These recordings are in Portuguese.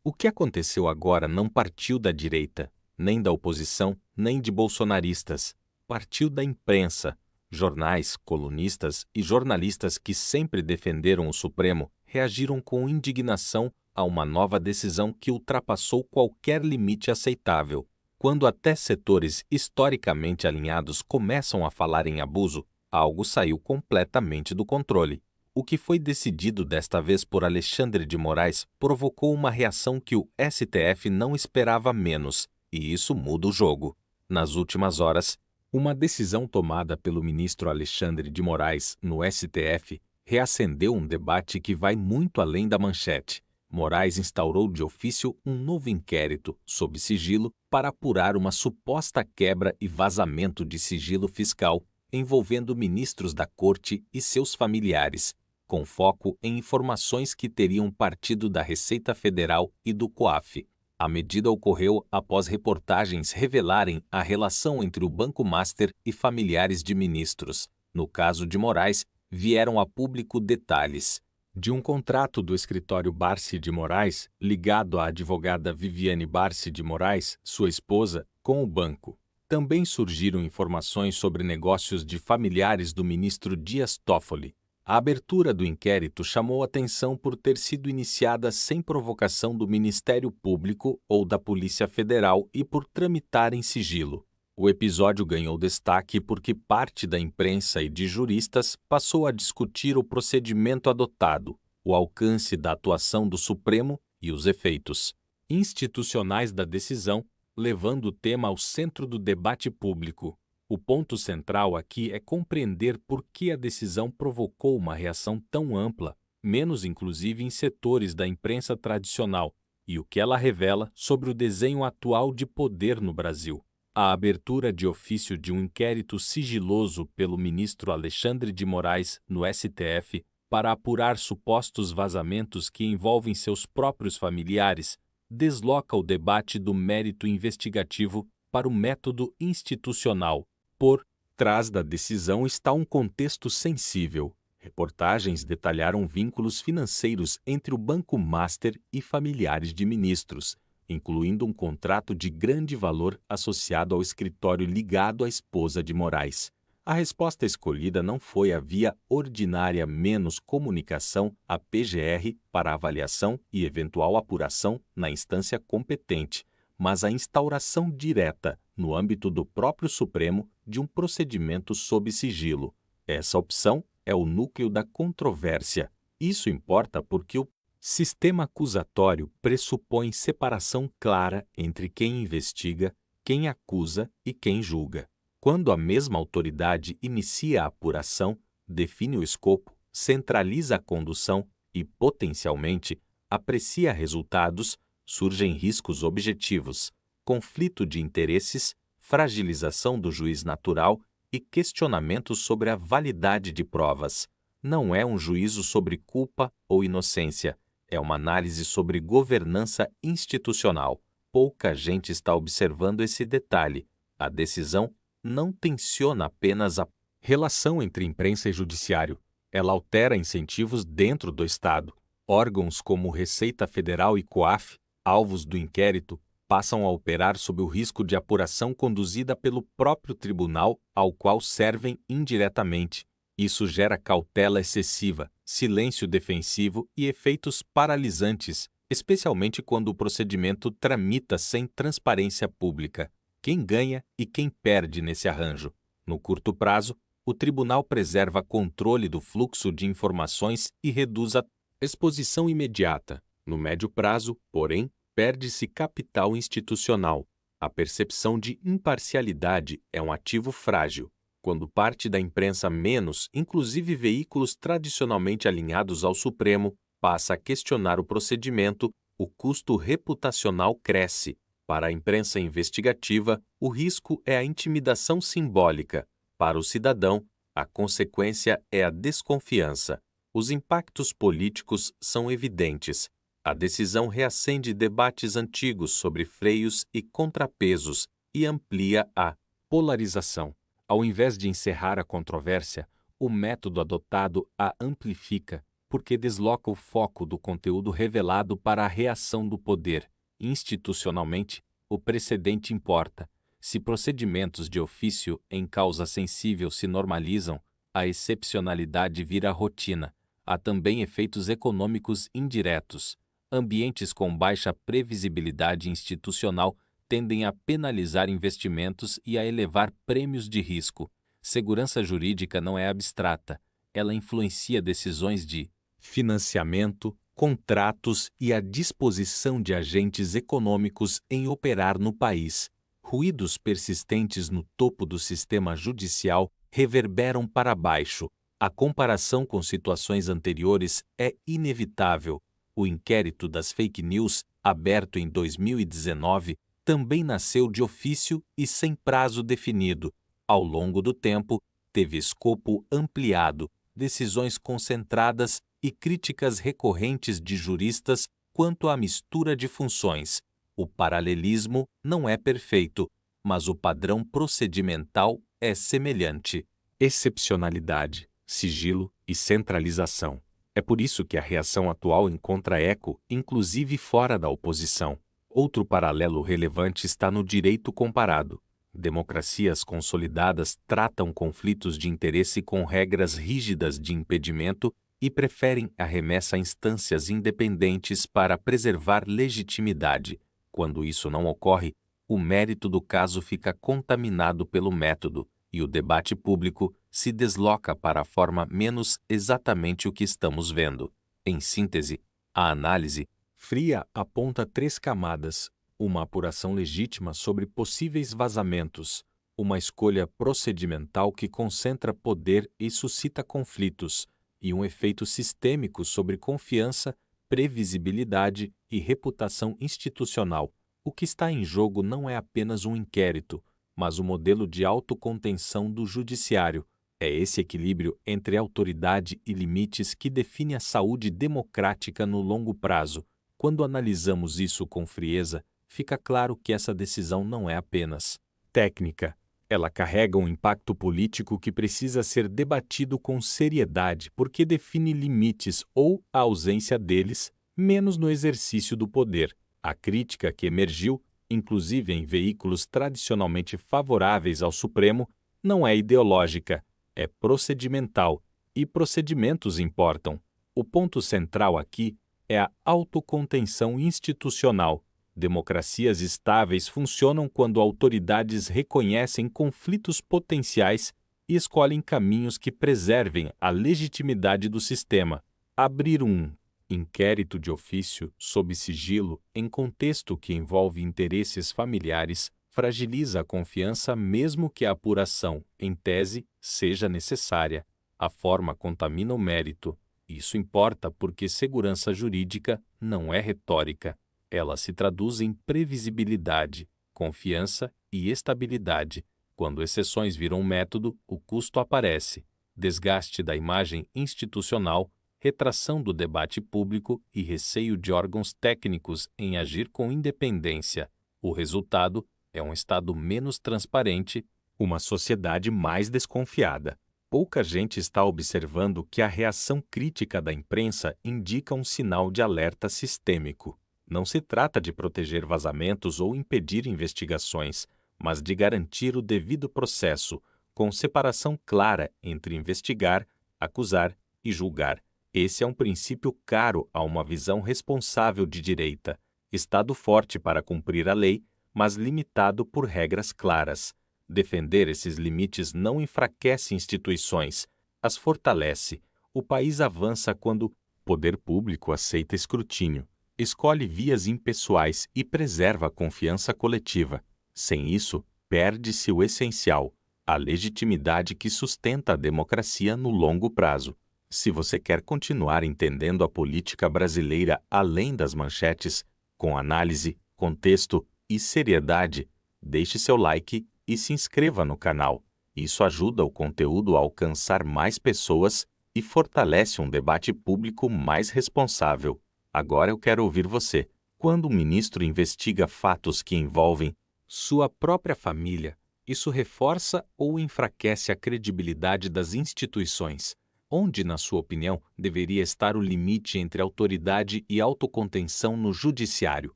O que aconteceu agora não partiu da direita, nem da oposição, nem de bolsonaristas. Partiu da imprensa. Jornais, colunistas e jornalistas que sempre defenderam o Supremo reagiram com indignação a uma nova decisão que ultrapassou qualquer limite aceitável. Quando até setores historicamente alinhados começam a falar em abuso, algo saiu completamente do controle. O que foi decidido desta vez por Alexandre de Moraes provocou uma reação que o STF não esperava menos, e isso muda o jogo. Nas últimas horas, uma decisão tomada pelo ministro Alexandre de Moraes no STF reacendeu um debate que vai muito além da manchete. Moraes instaurou de ofício um novo inquérito, sob sigilo, para apurar uma suposta quebra e vazamento de sigilo fiscal envolvendo ministros da Corte e seus familiares, com foco em informações que teriam partido da Receita Federal e do COAF. A medida ocorreu após reportagens revelarem a relação entre o Banco Master e familiares de ministros. No caso de Moraes, vieram a público detalhes de um contrato do escritório Barsi de Moraes, ligado à advogada Viviane Barsi de Moraes, sua esposa, com o banco. Também surgiram informações sobre negócios de familiares do ministro Dias Toffoli. A abertura do inquérito chamou atenção por ter sido iniciada sem provocação do Ministério Público ou da Polícia Federal e por tramitar em sigilo. O episódio ganhou destaque porque parte da imprensa e de juristas passou a discutir o procedimento adotado, o alcance da atuação do Supremo e os efeitos institucionais da decisão, levando o tema ao centro do debate público. O ponto central aqui é compreender por que a decisão provocou uma reação tão ampla, menos inclusive em setores da imprensa tradicional, e o que ela revela sobre o desenho atual de poder no Brasil. A abertura de ofício de um inquérito sigiloso pelo ministro Alexandre de Moraes no STF para apurar supostos vazamentos que envolvem seus próprios familiares desloca o debate do mérito investigativo para o método institucional. Por trás da decisão está um contexto sensível. Reportagens detalharam vínculos financeiros entre o Banco Master e familiares de ministros, incluindo um contrato de grande valor associado ao escritório ligado à esposa de Moraes. A resposta escolhida não foi a via ordinária menos comunicação à PGR para avaliação e eventual apuração na instância competente, mas a instauração direta, no âmbito do próprio Supremo, de um procedimento sob sigilo. Essa opção é o núcleo da controvérsia. Isso importa porque o sistema acusatório pressupõe separação clara entre quem investiga, quem acusa e quem julga. Quando a mesma autoridade inicia a apuração, define o escopo, centraliza a condução e, potencialmente, aprecia resultados, surgem riscos objetivos, conflito de interesses, fragilização do juiz natural e questionamentos sobre a validade de provas. Não é um juízo sobre culpa ou inocência, é uma análise sobre governança institucional. Pouca gente está observando esse detalhe. A decisão não tensiona apenas a relação entre imprensa e judiciário. Ela altera incentivos dentro do Estado. Órgãos como Receita Federal e COAF, alvos do inquérito, passam a operar sob o risco de apuração conduzida pelo próprio tribunal ao qual servem indiretamente. Isso gera cautela excessiva, silêncio defensivo e efeitos paralisantes, especialmente quando o procedimento tramita sem transparência pública. Quem ganha e quem perde nesse arranjo? No curto prazo, o tribunal preserva controle do fluxo de informações e reduz a exposição imediata. No médio prazo, porém, perde-se capital institucional. A percepção de imparcialidade é um ativo frágil. Quando parte da imprensa menos, inclusive veículos tradicionalmente alinhados ao Supremo, passa a questionar o procedimento, o custo reputacional cresce. Para a imprensa investigativa, o risco é a intimidação simbólica. Para o cidadão, a consequência é a desconfiança. Os impactos políticos são evidentes. A decisão reacende debates antigos sobre freios e contrapesos e amplia a polarização. Ao invés de encerrar a controvérsia, o método adotado a amplifica. porque desloca o foco do conteúdo revelado para a reação do poder. Institucionalmente, o precedente importa. Se procedimentos de ofício em causa sensível se normalizam, a excepcionalidade vira rotina. Há também efeitos econômicos indiretos. Ambientes com baixa previsibilidade institucional tendem a penalizar investimentos e a elevar prêmios de risco. Segurança jurídica não é abstrata. Ela influencia decisões de financiamento, contratos e a disposição de agentes econômicos em operar no país. Ruídos persistentes no topo do sistema judicial reverberam para baixo. A comparação com situações anteriores é inevitável. O inquérito das fake news, aberto em 2019, também nasceu de ofício e sem prazo definido. Ao longo do tempo, teve escopo ampliado, decisões concentradas e críticas recorrentes de juristas quanto à mistura de funções. O paralelismo não é perfeito, mas o padrão procedimental é semelhante. Excepcionalidade, sigilo e centralização. É por isso que a reação atual encontra eco, inclusive fora da oposição. Outro paralelo relevante está no direito comparado. Democracias consolidadas tratam conflitos de interesse com regras rígidas de impedimento e preferem a remessa a instâncias independentes para preservar legitimidade. Quando isso não ocorre, o mérito do caso fica contaminado pelo método e o debate público se desloca para a forma menos exatamente o que estamos vendo. Em síntese, a análise fria aponta 3 camadas: uma apuração legítima sobre possíveis vazamentos, uma escolha procedimental que concentra poder e suscita conflitos, e um efeito sistêmico sobre confiança, previsibilidade e reputação institucional. O que está em jogo não é apenas um inquérito, mas o modelo de autocontenção do judiciário. É esse equilíbrio entre autoridade e limites que define a saúde democrática no longo prazo. Quando analisamos isso com frieza, fica claro que essa decisão não é apenas técnica. Ela carrega um impacto político que precisa ser debatido com seriedade, porque define limites ou a ausência deles, menos no exercício do poder. A crítica que emergiu, inclusive em veículos tradicionalmente favoráveis ao Supremo, não é ideológica, é procedimental, e procedimentos importam. O ponto central aqui é a autocontenção institucional. Democracias estáveis funcionam quando autoridades reconhecem conflitos potenciais e escolhem caminhos que preservem a legitimidade do sistema. Abrir um inquérito de ofício sob sigilo em contexto que envolve interesses familiares fragiliza a confiança mesmo que a apuração, em tese, seja necessária. A forma contamina o mérito. Isso importa porque segurança jurídica não é retórica. Ela se traduz em previsibilidade, confiança e estabilidade. Quando exceções viram método, o custo aparece: desgaste da imagem institucional, retração do debate público e receio de órgãos técnicos em agir com independência. O resultado é um Estado menos transparente, uma sociedade mais desconfiada. Pouca gente está observando que a reação crítica da imprensa indica um sinal de alerta sistêmico. Não se trata de proteger vazamentos ou impedir investigações, mas de garantir o devido processo, com separação clara entre investigar, acusar e julgar. Esse é um princípio caro a uma visão responsável de direita. Estado forte para cumprir a lei, mas limitado por regras claras. Defender esses limites não enfraquece instituições, as fortalece. O país avança quando o poder público aceita escrutínio, escolhe vias impessoais e preserva a confiança coletiva. Sem isso, perde-se o essencial, a legitimidade que sustenta a democracia no longo prazo. Se você quer continuar entendendo a política brasileira além das manchetes, com análise, contexto e seriedade, deixe seu like e se inscreva no canal. Isso ajuda o conteúdo a alcançar mais pessoas e fortalece um debate público mais responsável. Agora eu quero ouvir você. Quando um ministro investiga fatos que envolvem sua própria família, isso reforça ou enfraquece a credibilidade das instituições? Onde, na sua opinião, deveria estar o limite entre autoridade e autocontenção no judiciário?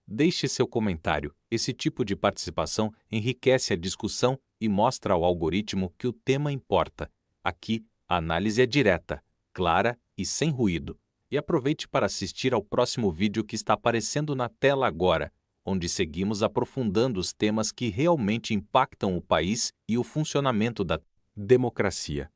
Deixe seu comentário. Esse tipo de participação enriquece a discussão e mostra ao algoritmo que o tema importa. Aqui, a análise é direta, clara e sem ruído. E aproveite para assistir ao próximo vídeo que está aparecendo na tela agora, onde seguimos aprofundando os temas que realmente impactam o país e o funcionamento da democracia.